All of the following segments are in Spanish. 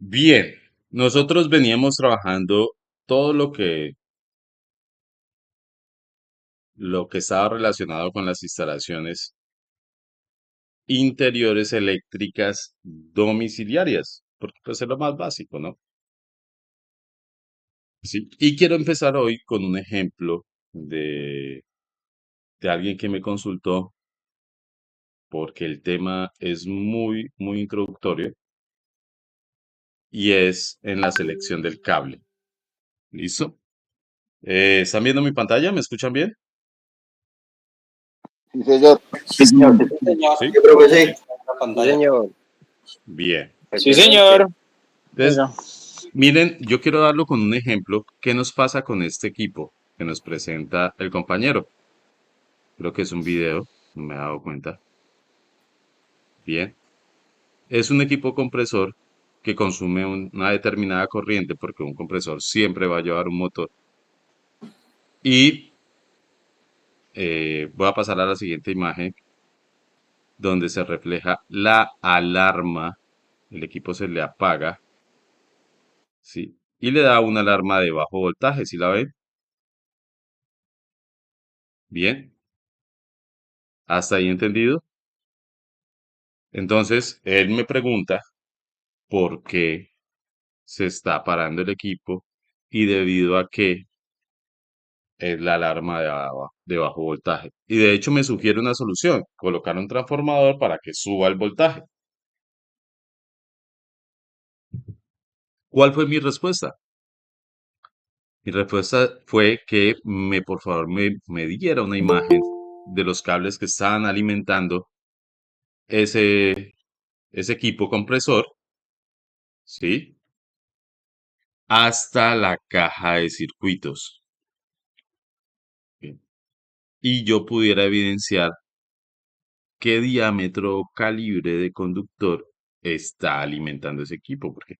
Bien, nosotros veníamos trabajando todo lo que estaba relacionado con las instalaciones interiores eléctricas domiciliarias, porque pues es lo más básico, ¿no? Sí. Y quiero empezar hoy con un ejemplo de alguien que me consultó porque el tema es muy, muy introductorio y es en la selección del cable. ¿Listo? ¿Están viendo mi pantalla? ¿Me escuchan bien? Sí, señor. Sí, señor. Sí, Señor, Sí. Yo creo que ahí sí. está la Sí, pantalla. señor. Bien. sí, Excelente. señor. Entonces, miren, yo quiero darlo con un ejemplo. ¿Qué nos pasa con este equipo que nos presenta el compañero? Creo que es un video, no me he dado cuenta. Bien. Es un equipo compresor que consume una determinada corriente porque un compresor siempre va a llevar un motor. Y voy a pasar a la siguiente imagen donde se refleja la alarma. El equipo se le apaga, ¿sí? Y le da una alarma de bajo voltaje, ¿sí la ven? Bien. ¿Hasta ahí entendido? Entonces, él me pregunta por qué se está parando el equipo y debido a que es la alarma de bajo voltaje. Y de hecho me sugiere una solución, colocar un transformador para que suba el voltaje. ¿Cuál fue mi respuesta? Mi respuesta fue que por favor me diera una imagen de los cables que estaban alimentando ese, ese equipo compresor, ¿sí? Hasta la caja de circuitos. Bien. Y yo pudiera evidenciar qué diámetro o calibre de conductor está alimentando ese equipo, porque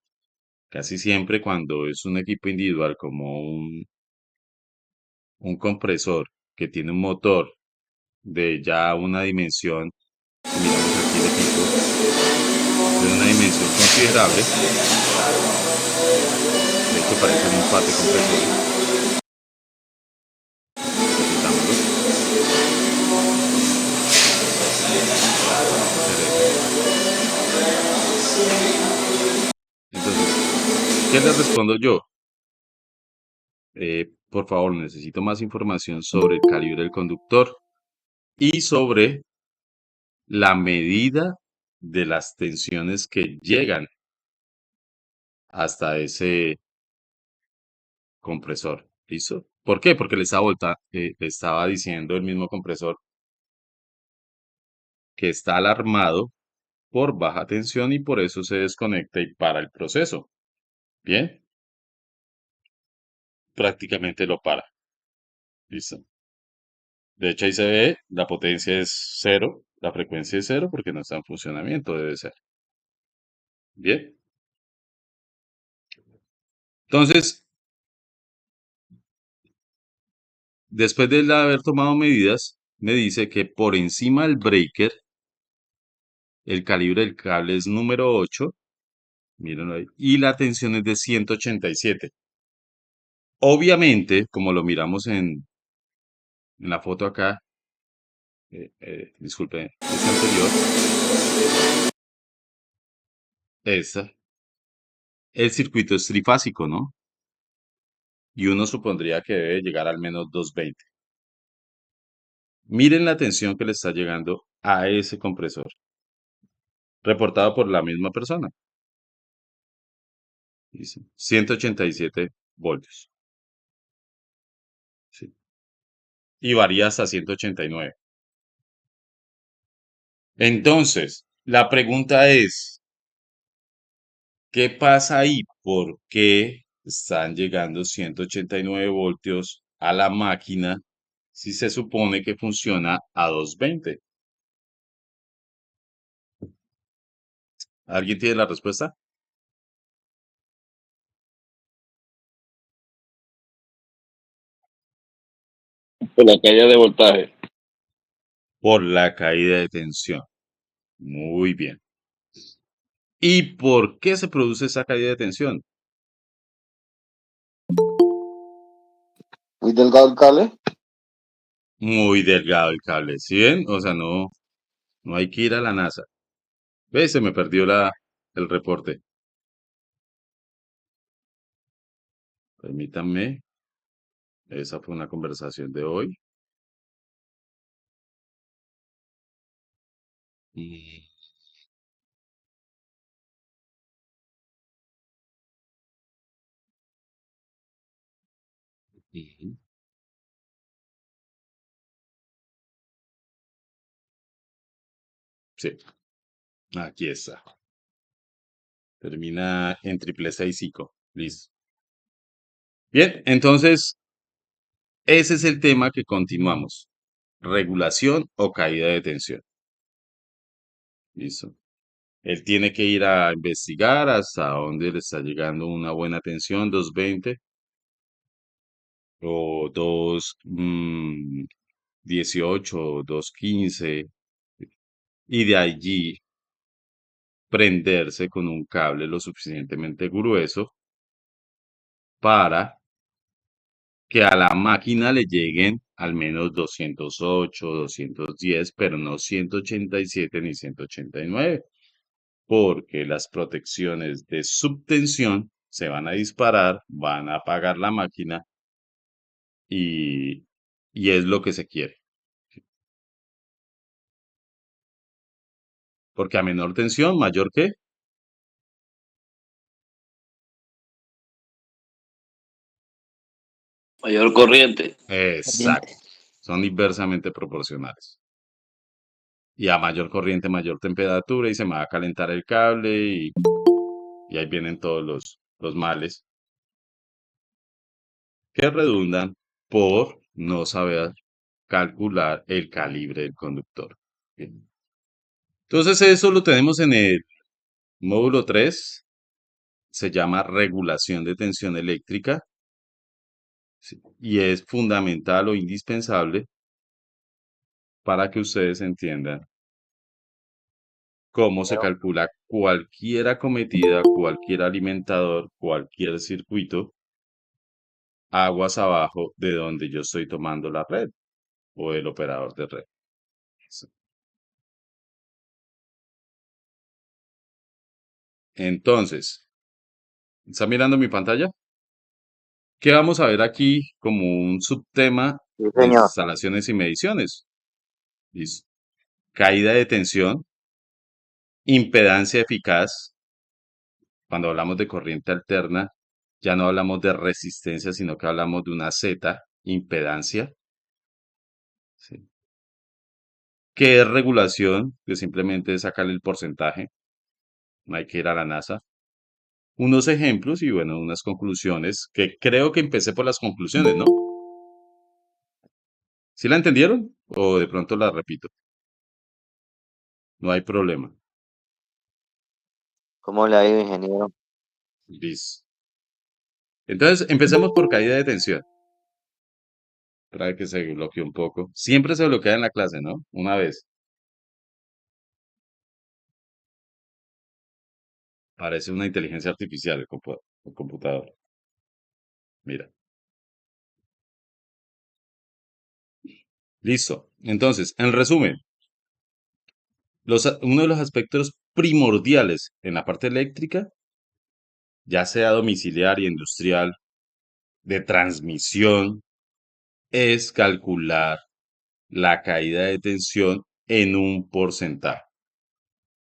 casi siempre cuando es un equipo individual como un compresor que tiene un motor de ya una dimensión, si miramos aquí el equipo, de una dimensión considerable, de hecho parecen un par de compresores, repitámoslo, vamos a hacer eso. Entonces, ¿qué le respondo yo? Por favor, necesito más información sobre el calibre del conductor y sobre la medida de las tensiones que llegan hasta ese compresor. ¿Listo? ¿Por qué? Porque le estaba diciendo el mismo compresor que está alarmado por baja tensión y por eso se desconecta y para el proceso. Bien, prácticamente lo para. ¿Listo? De hecho, ahí se ve, la potencia es cero, la frecuencia es cero porque no está en funcionamiento, debe ser. Bien. Entonces, después de él haber tomado medidas, me dice que por encima del breaker, el calibre del cable es número 8, mírenlo ahí, y la tensión es de 187. Obviamente, como lo miramos en la foto acá, disculpe, esta anterior, esta, el circuito es trifásico, ¿no? Y uno supondría que debe llegar al menos 220. Miren la tensión que le está llegando a ese compresor, reportado por la misma persona. Dice, 187 voltios. ¿Sí? Y varía hasta 189. Entonces, la pregunta es, ¿qué pasa ahí? ¿Por qué están llegando 189 voltios a la máquina si se supone que funciona a 220? ¿Alguien tiene la respuesta? Por la caída de voltaje. Por la caída de tensión. Muy bien. ¿Y por qué se produce esa caída de tensión? Muy delgado el cable. Muy delgado el cable, ¿sí ven? O sea, no hay que ir a la NASA. ¿Ves? Se me perdió el reporte. Permítanme, esa fue una conversación de hoy. Mm, ujú. Sí, aquí está. Termina en 665. Listo. Bien, entonces, ese es el tema que continuamos. Regulación o caída de tensión. Listo. Él tiene que ir a investigar hasta dónde le está llegando una buena tensión, 220 o 218 o 215, y de allí prenderse con un cable lo suficientemente grueso para que a la máquina le lleguen al menos 208, 210, pero no 187 ni 189, porque las protecciones de subtensión se van a disparar, van a apagar la máquina y, y es lo que se quiere. Porque a menor tensión, mayor que. Mayor corriente. Exacto. Son inversamente proporcionales. Y a mayor corriente, mayor temperatura y se me va a calentar el cable y ahí vienen todos los males que redundan por no saber calcular el calibre del conductor. Bien. Entonces eso lo tenemos en el módulo 3, se llama regulación de tensión eléctrica, ¿sí? Y es fundamental o indispensable para que ustedes entiendan cómo se calcula cualquier acometida, cualquier alimentador, cualquier circuito aguas abajo de donde yo estoy tomando la red o el operador de red. Sí. Entonces, ¿está mirando mi pantalla? ¿Qué vamos a ver aquí como un subtema Sí, de señor. instalaciones y mediciones? Listo. Caída de tensión, impedancia eficaz. Cuando hablamos de corriente alterna, ya no hablamos de resistencia, sino que hablamos de una Z, impedancia. ¿Sí? ¿Qué es regulación? Que simplemente es sacarle el porcentaje. No hay que ir a la NASA. Unos ejemplos y bueno, unas conclusiones, que creo que empecé por las conclusiones, ¿no? ¿Sí la entendieron? O de pronto la repito. No hay problema. ¿Cómo le ha ido, ingeniero? Listo. Entonces, empecemos por caída de tensión. Para que se bloquee un poco. Siempre se bloquea en la clase, ¿no? Una vez. Parece una inteligencia artificial el computador. Mira. Listo. Entonces, en resumen, uno de los aspectos primordiales en la parte eléctrica, ya sea domiciliaria, industrial, de transmisión, es calcular la caída de tensión en un porcentaje.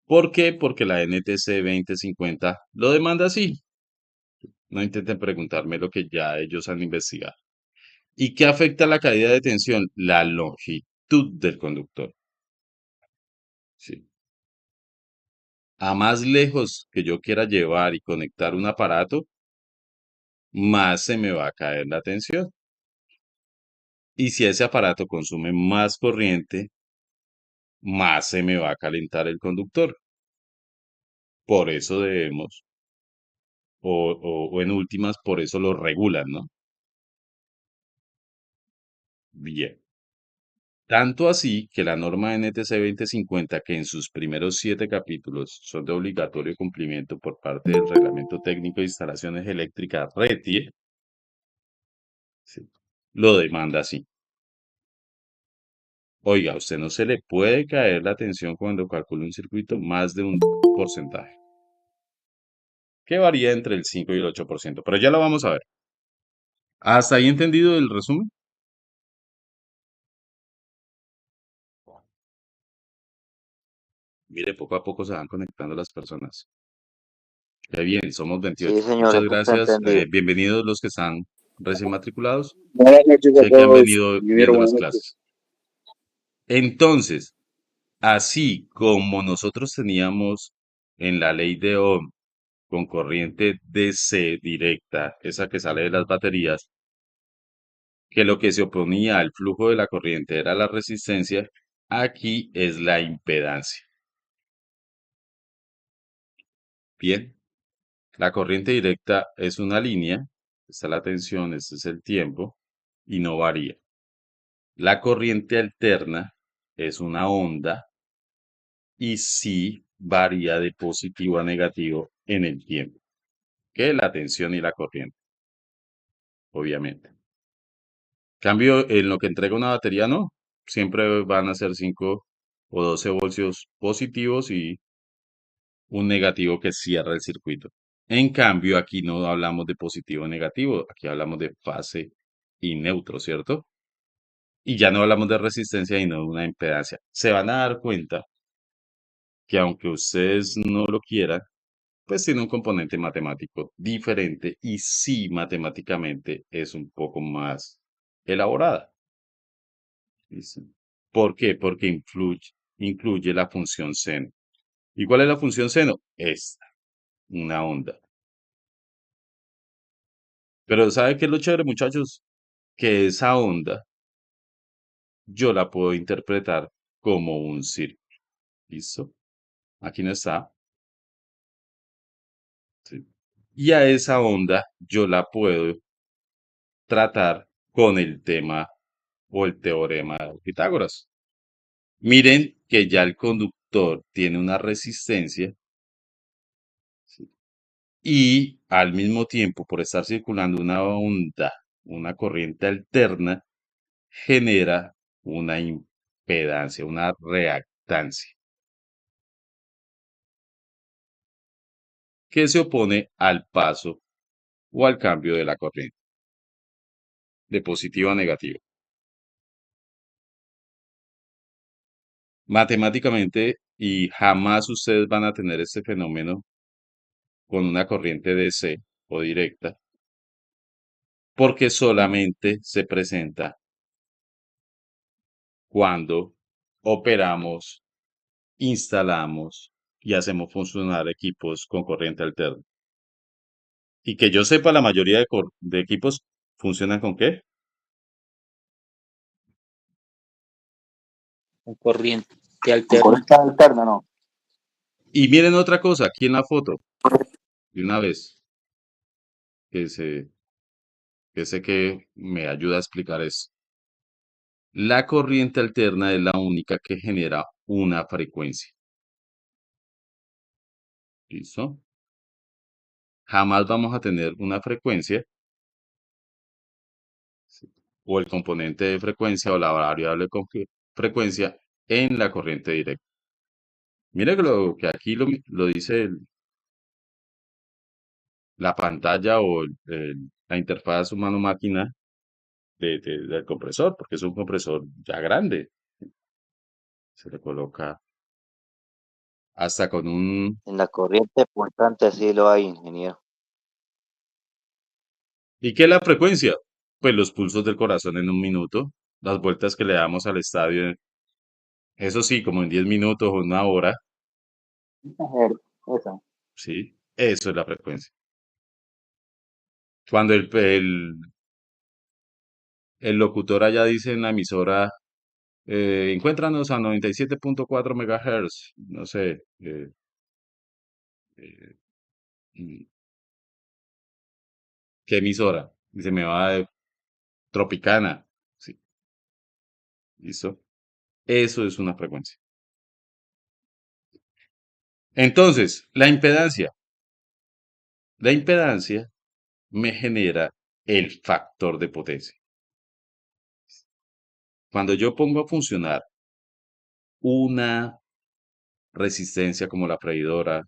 ¿Por qué? Porque la NTC 2050 lo demanda así. No intenten preguntarme lo que ya ellos han investigado. ¿Y qué afecta la caída de tensión? La longitud del conductor. Sí. A más lejos que yo quiera llevar y conectar un aparato, más se me va a caer la tensión. Y si ese aparato consume más corriente, más se me va a calentar el conductor. Por eso debemos, o en últimas, por eso lo regulan, ¿no? Bien. Tanto así que la norma NTC 2050, que en sus primeros 7 capítulos son de obligatorio cumplimiento por parte del Reglamento Técnico de Instalaciones Eléctricas RETIE, sí, lo demanda así. Oiga, a usted no se le puede caer la tensión cuando calcula un circuito más de un porcentaje, que varía entre el 5 y el 8%, pero ya lo vamos a ver. ¿Hasta ahí entendido el resumen? Mire, poco a poco se van conectando las personas. Qué bien, somos Sí, 28. señor, Muchas eso está gracias. entendido. Bienvenidos los que están recién matriculados. Buenas noches a Sé que han todos. venido Ingeniero, viendo las buenas noches. clases. Entonces, así como nosotros teníamos en la ley de Ohm con corriente DC directa, esa que sale de las baterías, que lo que se oponía al flujo de la corriente era la resistencia, aquí es la impedancia. Bien, la corriente directa es una línea, esta es la tensión, este es el tiempo, y no varía. La corriente alterna es una onda y sí varía de positivo a negativo en el tiempo, que la tensión y la corriente, obviamente. Cambio, en lo que entrega una batería, no. Siempre van a ser 5 o 12 voltios positivos y un negativo que cierra el circuito. En cambio, aquí no hablamos de positivo o negativo, aquí hablamos de fase y neutro, ¿cierto? Y ya no hablamos de resistencia y no de una impedancia. Se van a dar cuenta que aunque ustedes no lo quieran, pues tiene un componente matemático diferente y sí matemáticamente es un poco más elaborada. ¿Listo? ¿Por qué? Porque incluye la función seno. ¿Y cuál es la función seno? Esta, una onda. Pero ¿sabe qué es lo chévere, muchachos? Que esa onda yo la puedo interpretar como un círculo. ¿Listo? Aquí no está. ¿Sí? Y a esa onda yo la puedo tratar con el tema o el teorema de Pitágoras. Miren que ya el conductor tiene una resistencia, ¿sí? Y al mismo tiempo, por estar circulando una onda, una corriente alterna, genera una impedancia, una reactancia, que se opone al paso o al cambio de la corriente, de positivo a negativo. Matemáticamente, y jamás ustedes van a tener este fenómeno con una corriente DC o directa, porque solamente se presenta cuando operamos, instalamos y hacemos funcionar equipos con corriente alterna. Y que yo sepa, la mayoría de equipos funcionan con ¿qué? Con corriente Con alterna. corriente alterna, no. Y miren otra cosa, aquí en la foto, de una vez, que, se, que sé que me ayuda a explicar eso. La corriente alterna es la única que genera una frecuencia. ¿Listo? Jamás vamos a tener una frecuencia, ¿sí? O el componente de frecuencia o la variable con frecuencia en la corriente directa. Mire que lo que aquí lo dice la pantalla o la interfaz humano-máquina del compresor, porque es un compresor ya grande. Se le coloca hasta con un... En la corriente pulsante así lo hay, ingeniero. ¿Y qué es la frecuencia? Pues los pulsos del corazón en un minuto, las vueltas que le damos al estadio, eso sí, como en 10 minutos o una hora, Esa. ¿sí? Eso es la frecuencia. Cuando el locutor allá dice en la emisora, encuéntranos a 97.4 MHz, no sé, eh, mm, ¿qué emisora? Dice, me va de Tropicana, sí, listo. Eso es una frecuencia. Entonces, la impedancia. La impedancia me genera el factor de potencia. Cuando yo pongo a funcionar una resistencia como la freidora,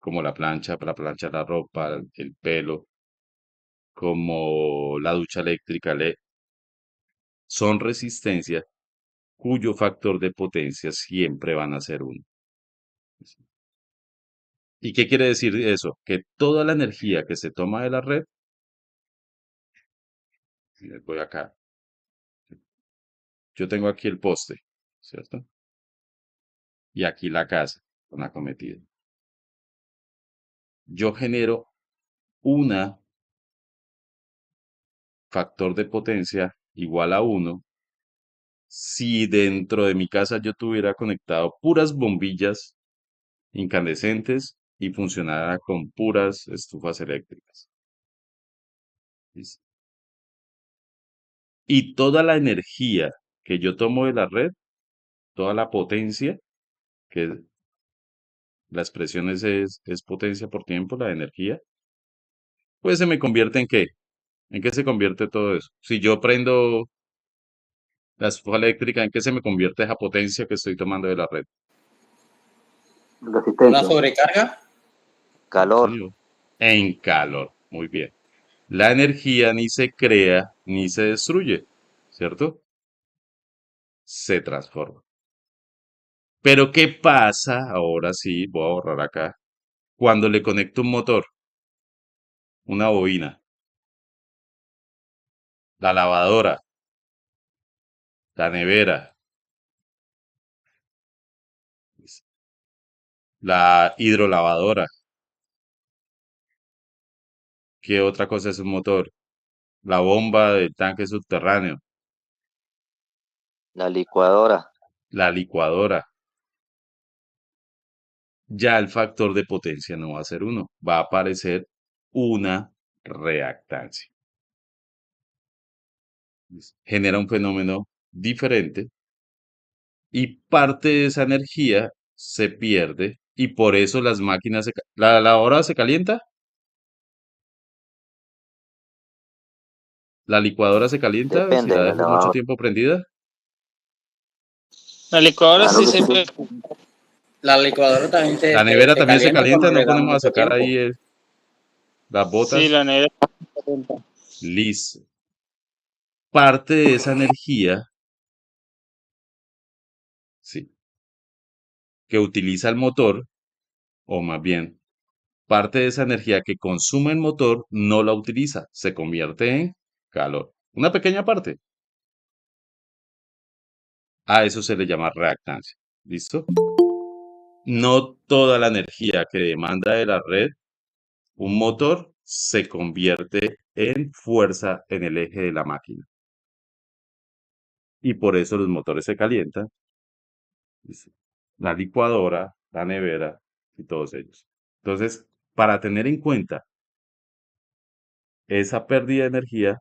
como la plancha para planchar la ropa, el pelo, como la ducha eléctrica, son resistencias cuyo factor de potencia siempre van a ser uno. ¿Y qué quiere decir eso? Que toda la energía que se toma de la red, voy acá, yo tengo aquí el poste, ¿cierto? Y aquí la casa con la cometida. Yo genero una factor de potencia igual a uno si dentro de mi casa yo tuviera conectado puras bombillas incandescentes y funcionara con puras estufas eléctricas. ¿Listo? Y toda la energía que yo tomo de la red, toda la potencia, que la expresión es potencia por tiempo, la energía, pues se me convierte en qué? ¿En qué se convierte todo eso? Si yo prendo la estufa eléctrica, ¿en qué se me convierte esa potencia que estoy tomando de la red? Una Resistencia, sobrecarga. calor, Señor. En calor. Muy bien. La energía ni se crea ni se destruye, ¿cierto? Se transforma. Pero ¿qué pasa? Ahora sí, voy a borrar acá. Cuando le conecto un motor, una bobina, la lavadora, la nevera, la hidrolavadora. ¿Qué otra cosa es un motor? La bomba del tanque subterráneo, la licuadora, la licuadora. Ya el factor de potencia no va a ser uno, va a aparecer una reactancia. Genera un fenómeno diferente y parte de esa energía se pierde y por eso las máquinas ¿La lavadora se calienta? ¿La licuadora se calienta si depende la de la dejo mucho lavadora. tiempo prendida? La licuadora Claro sí que se sí, puede. La licuadora también ¿La nevera se también se calienta calienta? cuando ¿No le das ponemos a mucho sacar tiempo. ahí las Sí, botas? la nevera se calienta. Listo. Parte de esa energía, sí, que utiliza el motor, o más bien, parte de esa energía que consume el motor no la utiliza, se convierte en calor. Una pequeña parte. A eso se le llama reactancia. ¿Listo? No toda la energía que demanda de la red un motor se convierte en fuerza en el eje de la máquina. Y por eso los motores se calientan. ¿Listo? La licuadora, la nevera y todos ellos. Entonces, para tener en cuenta esa pérdida de energía,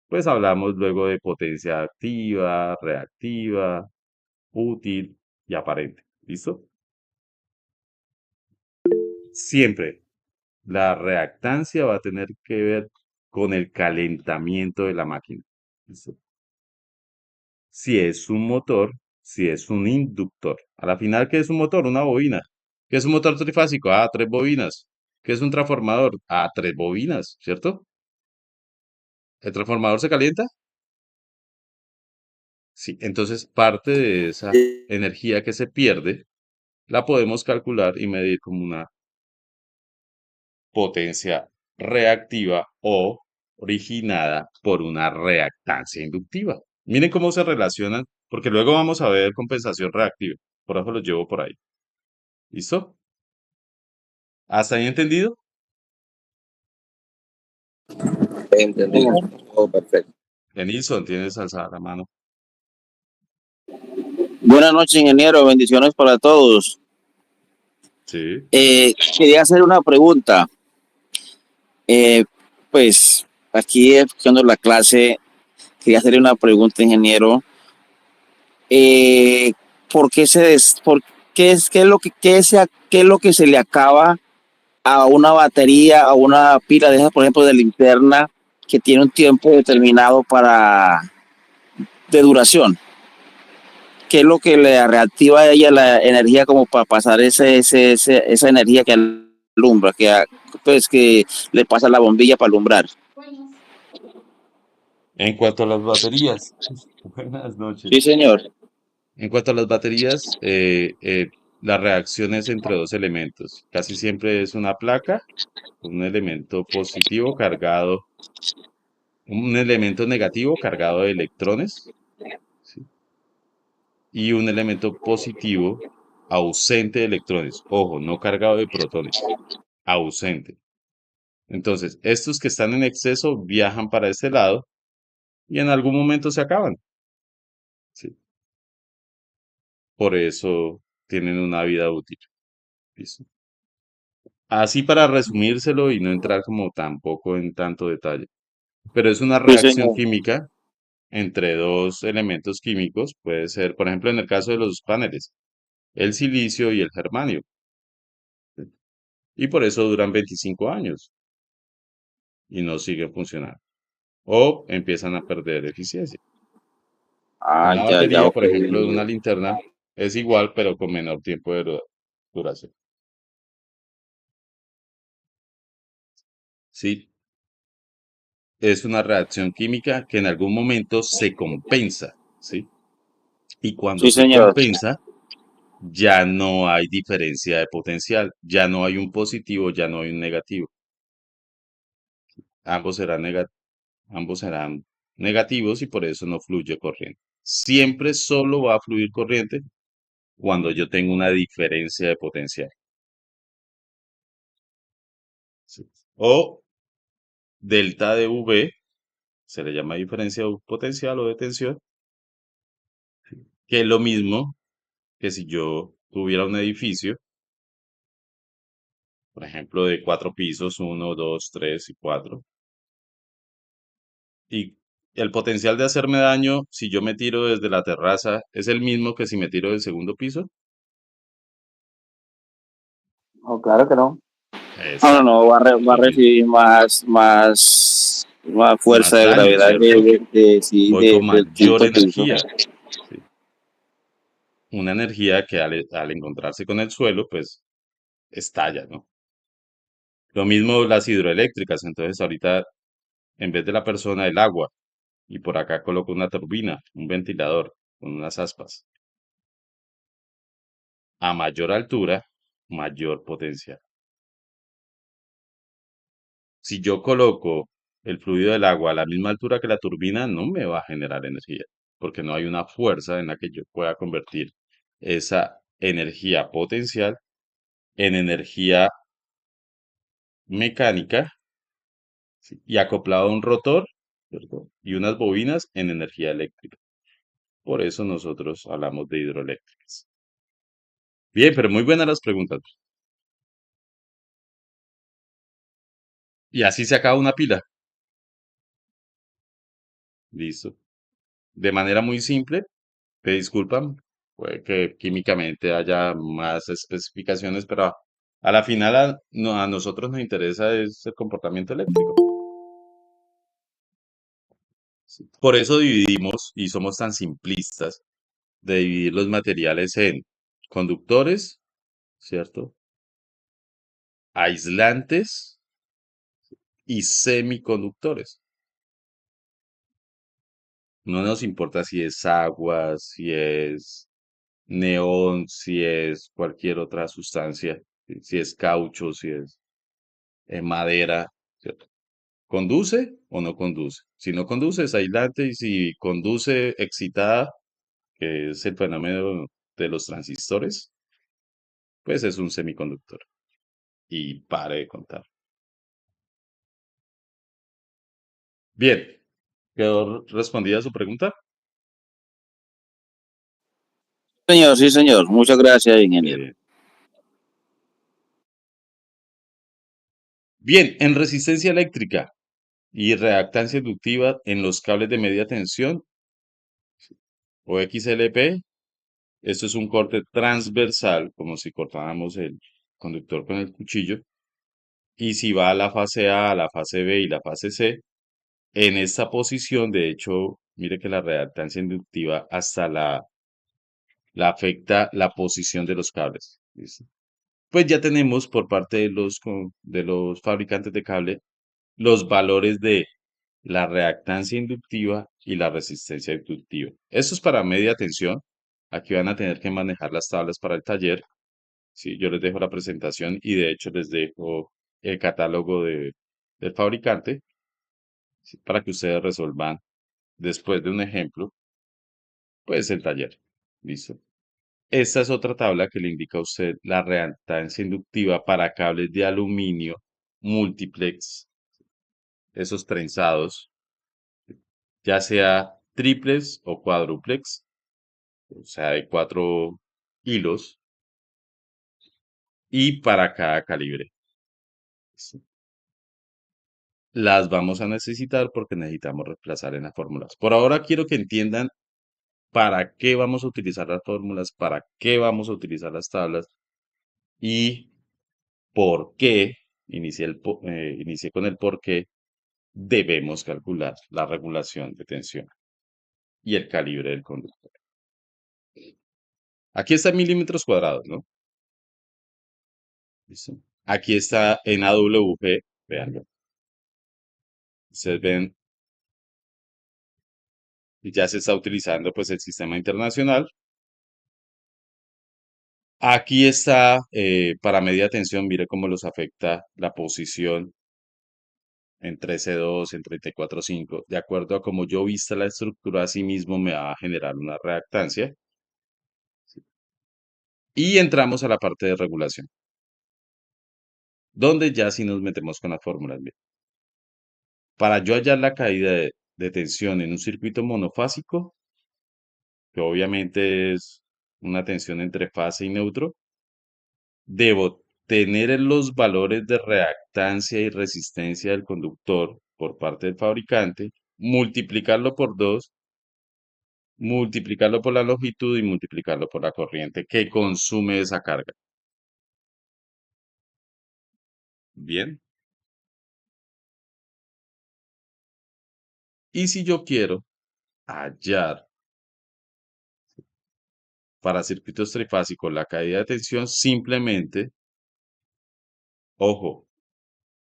pues hablamos luego de potencia activa, reactiva, útil y aparente. ¿Listo? Siempre la reactancia va a tener que ver con el calentamiento de la máquina. ¿Listo? Si es un motor, si es un inductor. A la final, ¿qué es un motor? Una bobina. ¿Qué es un motor trifásico? Ah, tres bobinas. ¿Qué es un transformador? Ah, tres bobinas, ¿cierto? ¿El transformador se calienta? Sí. Entonces, parte de esa energía que se pierde la podemos calcular y medir como una potencia reactiva o originada por una reactancia inductiva. Miren cómo se relacionan, porque luego vamos a ver compensación reactiva. Por eso los llevo por ahí. ¿Listo? ¿Hasta ahí entendido? Entendido. Todo perfecto. Denilson, tienes alzada la mano. Buenas noches, ingeniero. Bendiciones para todos. Sí. Quería hacer una pregunta. Eh, pues aquí escuchando la clase, quería hacerle una pregunta, ingeniero. Eh, ¿por qué por qué es lo que se le acaba a una batería, a una pila de esas, por ejemplo, de linterna, que tiene un tiempo determinado de duración? ¿Qué es lo que le reactiva a ella la energía como para pasar esa energía que alumbra, pues que le pasa la bombilla para alumbrar? En cuanto a las baterías, buenas Sí, noches. señor. En cuanto a las baterías, la reacción es entre dos elementos. Casi siempre es una placa, un elemento positivo cargado, un elemento negativo cargado de electrones, ¿sí? Y un elemento positivo ausente de electrones. Ojo, no cargado de protones, ausente. Entonces, estos que están en exceso viajan para este lado y en algún momento se acaban, ¿sí? Por eso tienen una vida útil. ¿Listo? Así para resumírselo y no entrar como tampoco en tanto detalle. Pero es una Sí, reacción señor. química entre dos elementos químicos. Puede ser, por ejemplo, en el caso de los paneles, el silicio y el germanio. ¿Sí? Y por eso duran 25 años y no siguen funcionando. O empiezan a perder eficiencia. Ah, Una ya, ya, batería, ok. por ejemplo, de una linterna es igual, pero con menor tiempo de duración. Sí, es una reacción química que en algún momento se compensa, ¿sí? Y cuando Sí, se señor. compensa, ya no hay diferencia de potencial, ya no hay un positivo, ya no hay un negativo. Ambos serán, ambos serán negativos y por eso no fluye corriente. Siempre solo va a fluir corriente cuando yo tengo una diferencia de potencial. ¿Sí? O delta de V, se le llama diferencia de potencial o de tensión, que es lo mismo que si yo tuviera un edificio, por ejemplo, de 4 pisos, 1, 2, 3 y 4, y el potencial de hacerme daño si yo me tiro desde la terraza es el mismo que si me tiro del segundo piso. No, claro que no. No, no, Exacto, no, va a lo mismo. recibir más fuerza Más de daño, gravedad ¿cierto? sí, Voy con del mayor quinto piso. energía, ¿sí? Una energía que al encontrarse con el suelo, pues estalla, ¿no? Lo mismo las hidroeléctricas, entonces ahorita en vez de la persona el agua y por acá coloco una turbina, un ventilador con unas aspas. A mayor altura, mayor potencial. Si yo coloco el fluido del agua a la misma altura que la turbina, no me va a generar energía, porque no hay una fuerza en la que yo pueda convertir esa energía potencial en energía mecánica, ¿sí? Y acoplado a un rotor, ¿cierto? Y unas bobinas en energía eléctrica. Por eso nosotros hablamos de hidroeléctricas. Bien, pero muy buenas las preguntas. Y así se acaba una pila. Listo. De manera muy simple, te disculpan, puede que químicamente haya más especificaciones, pero a la final a nosotros nos interesa es el comportamiento eléctrico. ¿Sí? Por eso dividimos y somos tan simplistas de dividir los materiales en conductores, ¿cierto? Aislantes y semiconductores. No nos importa si es agua, si es neón, si es cualquier otra sustancia, si es caucho, si es madera, ¿cierto? ¿Conduce o no conduce? Si no conduce es aislante y si conduce excitada, que es el fenómeno de los transistores, pues es un semiconductor. Y pare de contar. Bien, ¿quedó respondida su pregunta? Señor, sí, señor. Muchas gracias, ingeniero. Bien, en resistencia eléctrica y reactancia inductiva en los cables de media tensión o XLP, Esto es un corte transversal, como si cortáramos el conductor con el cuchillo. Y si va a la fase A, a la fase B y la fase C, en esta posición, de hecho, mire que la reactancia inductiva hasta la afecta la posición de los cables. ¿Listo? Pues ya tenemos por parte de los fabricantes de cable los valores de la reactancia inductiva y la resistencia inductiva. Esto es para media tensión. Aquí van a tener que manejar las tablas para el taller. Sí, yo les dejo la presentación y de hecho les dejo el catálogo del fabricante, ¿sí? Para que ustedes resuelvan después de un ejemplo, pues el taller. ¿Listo? Esta es otra tabla que le indica a usted la reactancia inductiva para cables de aluminio multiplex, esos trenzados, ya sea triplex o cuádruplex, o sea, de 4 hilos, y para cada calibre. ¿Listo? Las vamos a necesitar porque necesitamos reemplazar en las fórmulas. Por ahora quiero que entiendan para qué vamos a utilizar las fórmulas, para qué vamos a utilizar las tablas y por qué, inicié con el por qué debemos calcular la regulación de tensión y el calibre del conductor. Aquí está en milímetros cuadrados, ¿no? ¿Listo? Aquí está en AWG, veanlo. Ustedes ven, ya se está utilizando pues el sistema internacional. Aquí está para media tensión, mire cómo los afecta la posición en 13.2, en 34.5. De acuerdo a cómo yo vista la estructura, así mismo me va a generar una reactancia. Y entramos a la parte de regulación, donde ya sí nos metemos con las fórmulas. Mire. Para yo hallar la caída de tensión en un circuito monofásico, que obviamente es una tensión entre fase y neutro, debo tener los valores de reactancia y resistencia del conductor por parte del fabricante, multiplicarlo por 2, multiplicarlo por la longitud y multiplicarlo por la corriente que consume esa carga. Bien. Y si yo quiero hallar para circuitos trifásicos la caída de tensión, simplemente, ojo,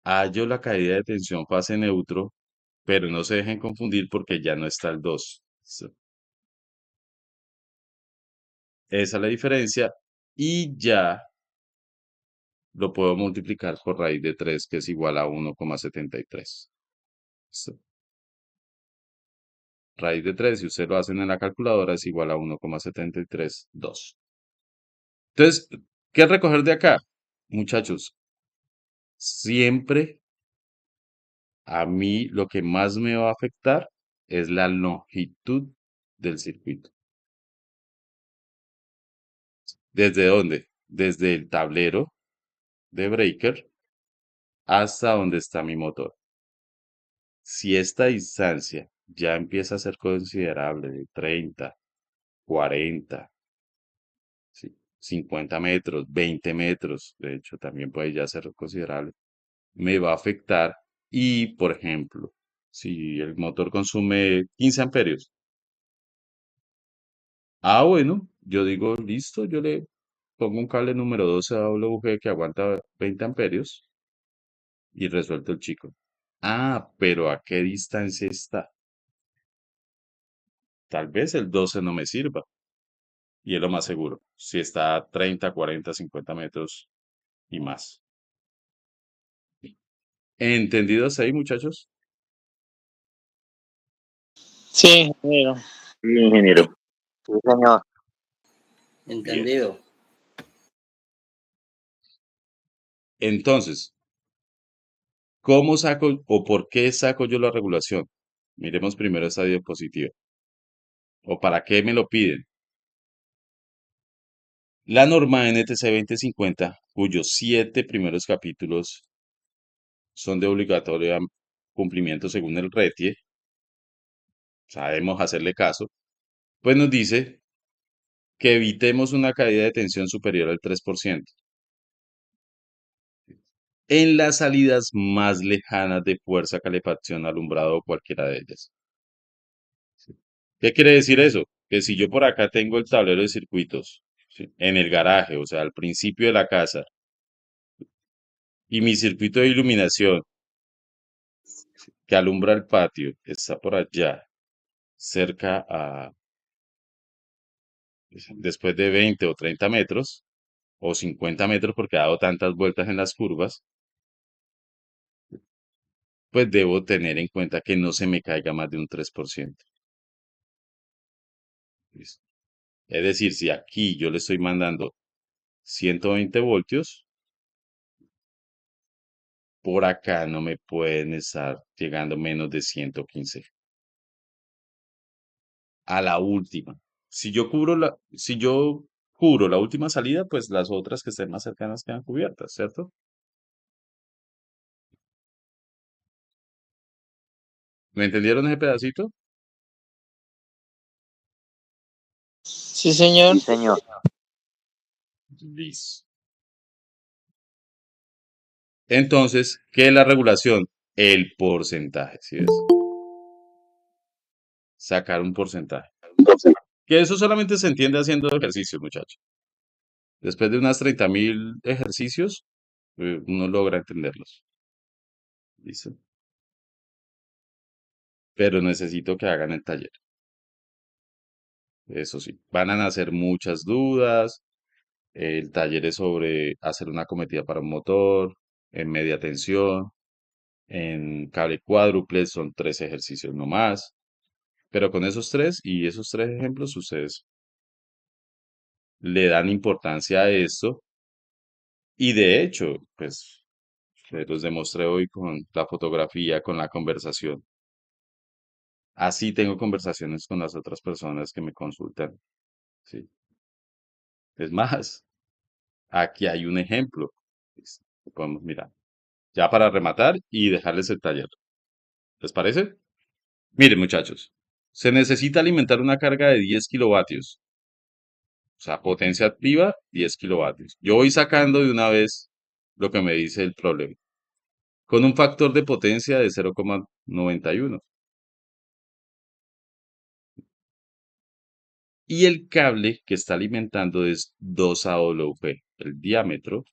hallo la caída de tensión fase neutro, pero no se dejen confundir porque ya no está el 2. Esa es la diferencia y ya lo puedo multiplicar por raíz de 3, que es igual a 1,73. ¿Listo? Raíz de 3, si ustedes lo hacen en la calculadora, es igual a 1,732. Entonces, ¿qué recoger de acá? Muchachos, siempre a mí lo que más me va a afectar es la longitud del circuito. ¿Desde dónde? Desde el tablero de breaker hasta donde está mi motor. Si esta distancia ya empieza a ser considerable de 30, 40, ¿sí? 50 metros, 20 metros, de hecho también puede ya ser considerable, me va a afectar y, por ejemplo, si el motor consume 15 amperios, bueno, yo digo, listo, yo le pongo un cable número 12 AWG que aguanta 20 amperios y resuelto el chico. Pero ¿a qué distancia está? Tal vez el 12 no me sirva. Y es lo más seguro, si está a 30, 40, 50 metros y más. ¿Entendidos ahí, muchachos? Sí, ingeniero. Sí, ingeniero. Sí, señor. Bien. Entendido. Entonces, ¿cómo saco o por qué saco yo la regulación? Miremos primero esta diapositiva. ¿O para qué me lo piden? La norma NTC 2050, cuyos 7 primeros capítulos son de obligatorio cumplimiento según el RETIE, sabemos hacerle caso, pues nos dice que evitemos una caída de tensión superior al 3% en las salidas más lejanas de fuerza, calefacción, alumbrado o cualquiera de ellas. ¿Qué quiere decir eso? Que si yo por acá tengo el tablero de circuitos, ¿sí?, en el garaje, o sea, al principio de la casa, y mi circuito de iluminación que alumbra el patio está por allá, cerca a, después de 20 o 30 metros, o 50 metros porque ha dado tantas vueltas en las curvas, pues debo tener en cuenta que no se me caiga más de un 3%. ¿Listo? Es decir, si aquí yo le estoy mandando 120 voltios, por acá no me pueden estar llegando menos de 115. A la última. Si yo cubro la última salida, pues las otras que estén más cercanas quedan cubiertas, ¿cierto? ¿Me entendieron ese pedacito? Sí, señor. Sí, señor. Listo. Entonces, ¿qué es la regulación? El porcentaje, ¿sí ves? Sacar un porcentaje. Que eso solamente se entiende haciendo ejercicios, muchachos. Después de unas 30.000 ejercicios, uno logra entenderlos. ¿Listo? Pero necesito que hagan el taller. Eso sí, van a nacer muchas dudas. El taller es sobre hacer una cometida para un motor, en media tensión, en cable cuádruple, son 3 ejercicios no más. Pero con esos tres y esos 3 ejemplos, ustedes le dan importancia a esto. Y de hecho, pues, los demostré hoy con la fotografía, con la conversación. Así tengo conversaciones con las otras personas que me consultan. ¿Sí? Es más, aquí hay un ejemplo. Listo, lo podemos mirar. Ya para rematar y dejarles el taller. ¿Les parece? Miren, muchachos, se necesita alimentar una carga de 10 kilovatios. O sea, potencia activa, 10 kilovatios. Yo voy sacando de una vez lo que me dice el problema. Con un factor de potencia de 0,91. Y el cable que está alimentando es 2 AWG. El diámetro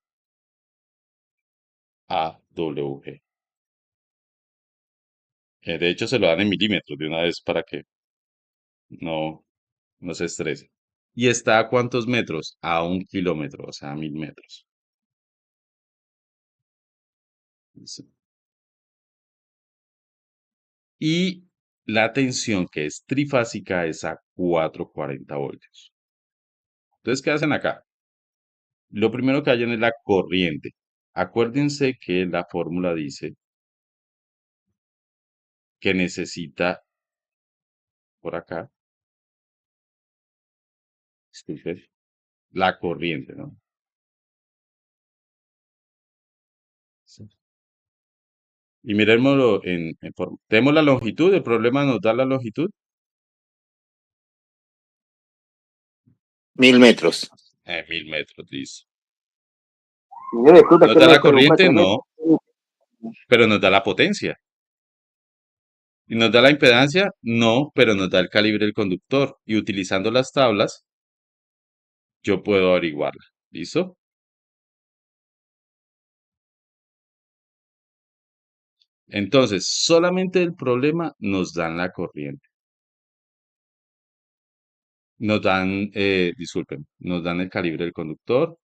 AWG. De hecho, se lo dan en milímetros de una vez para que no, no se estrese. ¿Y está a cuántos metros? A 1 kilómetro, o sea, a 1000 metros. Listo. Y la tensión que es trifásica es a 440 voltios. Entonces, ¿qué hacen acá? Lo primero que hallan es la corriente. Acuérdense que la fórmula dice que necesita, por acá, disculpe, la corriente, ¿no? Sí. Y miremoslo en forma. Tenemos la longitud, el problema nos da la longitud. 1000 metros. 1000 metros, listo. Señor, disculpe, ¿Nos que da me la interrumpa corriente? que No, pero nos da la potencia. ¿Y nos da la impedancia? No, pero nos da el calibre del conductor. Y utilizando las tablas, yo puedo averiguarla. ¿Listo? Entonces, solamente el problema nos dan la corriente. Disculpen, nos dan el calibre del conductor,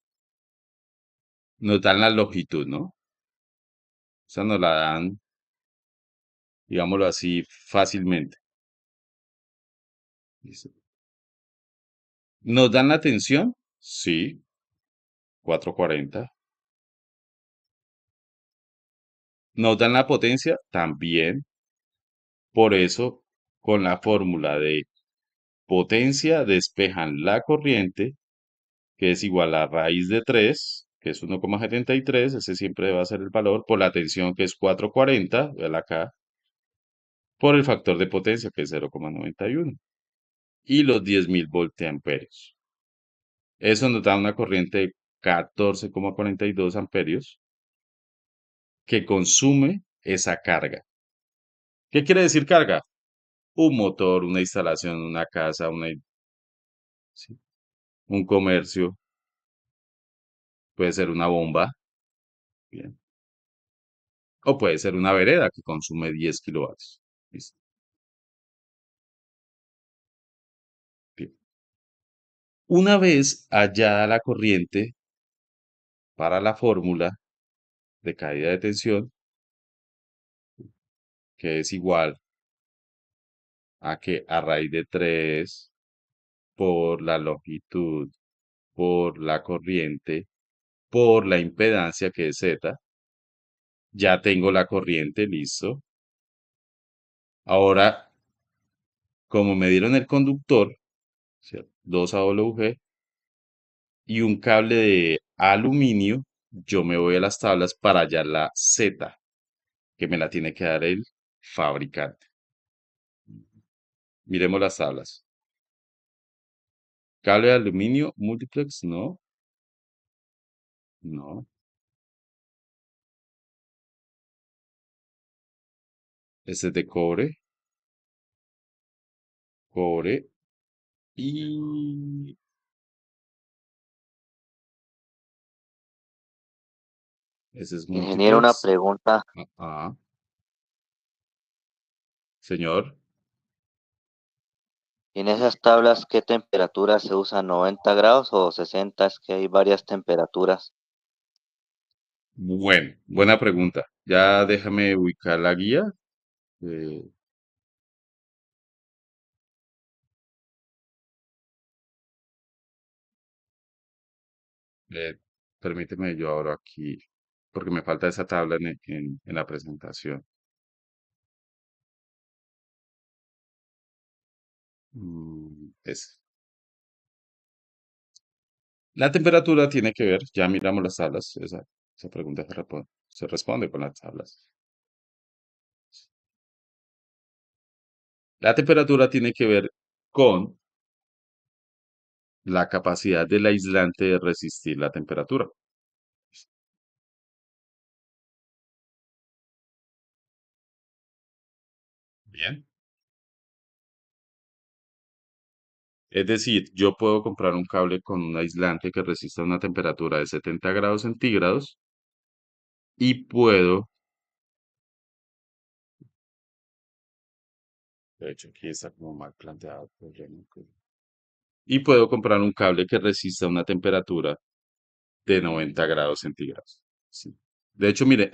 nos dan la longitud, ¿no? O sea, nos la dan, digámoslo así, fácilmente. ¿Listo? ¿Nos dan la tensión? Sí, 440. ¿Nos dan la potencia? También. Por eso, con la fórmula de potencia despejan la corriente, que es igual a raíz de 3, que es 1,73, ese siempre va a ser el valor, por la tensión, que es 440, véala acá, por el factor de potencia, que es 0,91, y los 10.000 voltiamperios. Eso nos da una corriente de 14,42 amperios que consume esa carga. ¿Qué quiere decir carga? Un motor, una instalación, una casa, sí, un comercio, puede ser una bomba, bien, o puede ser una vereda que consume 10 kilovatios. ¿Listo? Bien. Una vez hallada la corriente para la fórmula de caída de tensión, que es igual a que a raíz de 3 por la longitud, por la corriente, por la impedancia que es Z, ya tengo la corriente, listo. Ahora, como me dieron el conductor, ¿cierto? 2 AWG y un cable de aluminio, yo me voy a las tablas para hallar la Z, que me la tiene que dar el fabricante. Miremos las tablas. Cable de aluminio, multiplex, no. No. Este es de cobre, cobre y ese es Ingeniero, una multiplex. pregunta. Ah, señor. ¿En esas tablas qué temperatura se usa? ¿90 grados o 60? Es que hay varias temperaturas. Bueno, buena pregunta. Ya déjame ubicar la guía. eh, eh, permíteme yo ahora aquí, porque me falta esa tabla en la presentación. Es. La temperatura tiene que ver, ya miramos las tablas, esa pregunta se responde con las tablas. La temperatura tiene que ver con la capacidad del aislante de resistir la temperatura. Bien. Es decir, yo puedo comprar un cable con un aislante que resista una temperatura de 70 grados centígrados y puedo, de hecho aquí está como mal planteado, pero ya no creo. Y puedo comprar un cable que resista una temperatura de 90 grados centígrados. Sí. De hecho, mire,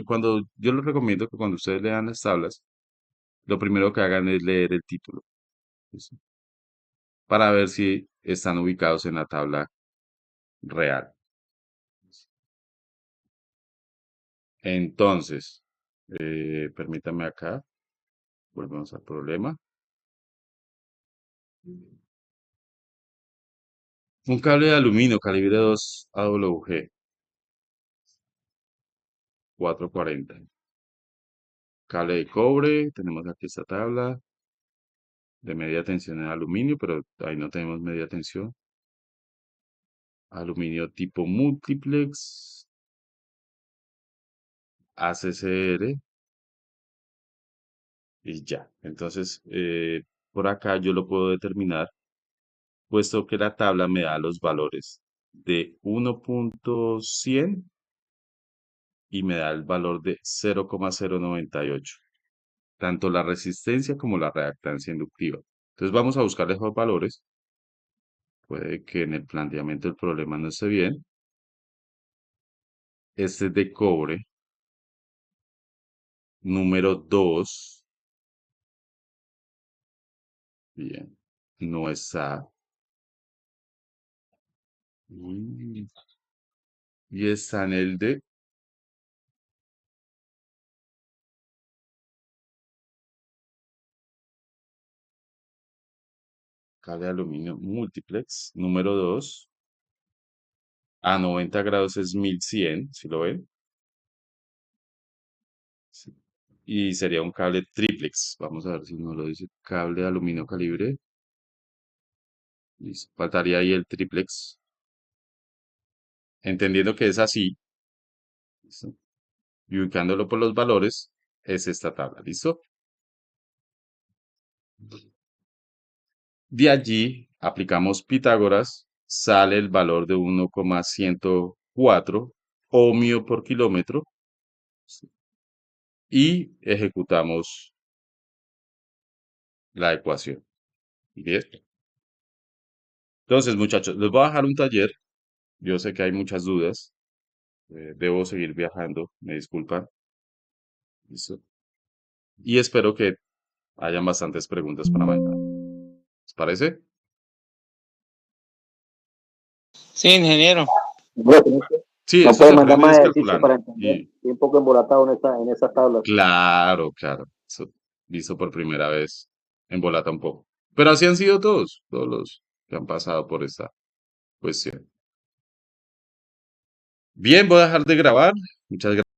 cuando yo les recomiendo que cuando ustedes lean las tablas, lo primero que hagan es leer el título, ¿sí? Para ver si están ubicados en la tabla real. Entonces, permítame acá, volvemos al problema. Un cable de aluminio calibre 2 AWG 440. Cable de cobre, tenemos aquí esta tabla de media tensión en aluminio, pero ahí no tenemos media tensión. Aluminio tipo multiplex, ACCR y ya. Entonces, por acá yo lo puedo determinar, puesto que la tabla me da los valores de 1.100 y me da el valor de 0,098, tanto la resistencia como la reactancia inductiva. Entonces vamos a buscar esos valores. Puede que en el planteamiento del problema no esté bien. Este es de cobre, número 2. Bien, no está. Y y está en el de cable de aluminio multiplex, número 2. A 90 grados es 1100, si lo ven. Sí. Y sería un cable triplex. Vamos a ver si nos lo dice. Cable de aluminio calibre. Listo. Faltaría ahí el triplex. entendiendo que es así, ¿listo? Y ubicándolo por los valores, es esta tabla, ¿listo? De allí aplicamos Pitágoras, sale el valor de 1,104 ohmio por kilómetro y ejecutamos la ecuación. Bien. Entonces, muchachos, les voy a dejar un taller. Yo sé que hay muchas dudas. Debo seguir viajando, me disculpan. ¿Listo? Y espero que hayan bastantes preguntas para mañana. ¿Les parece? Sí, ingeniero. Bueno, no Sí, no eso puede se mandar aprende más ejercicio para descalculando. entender. Estoy un poco embolatado en esas tablas. Claro, claro. Eso, visto por primera vez, embolata un poco. Pero así han sido todos los que han pasado por esta cuestión. Bien, voy a dejar de grabar. Muchas gracias.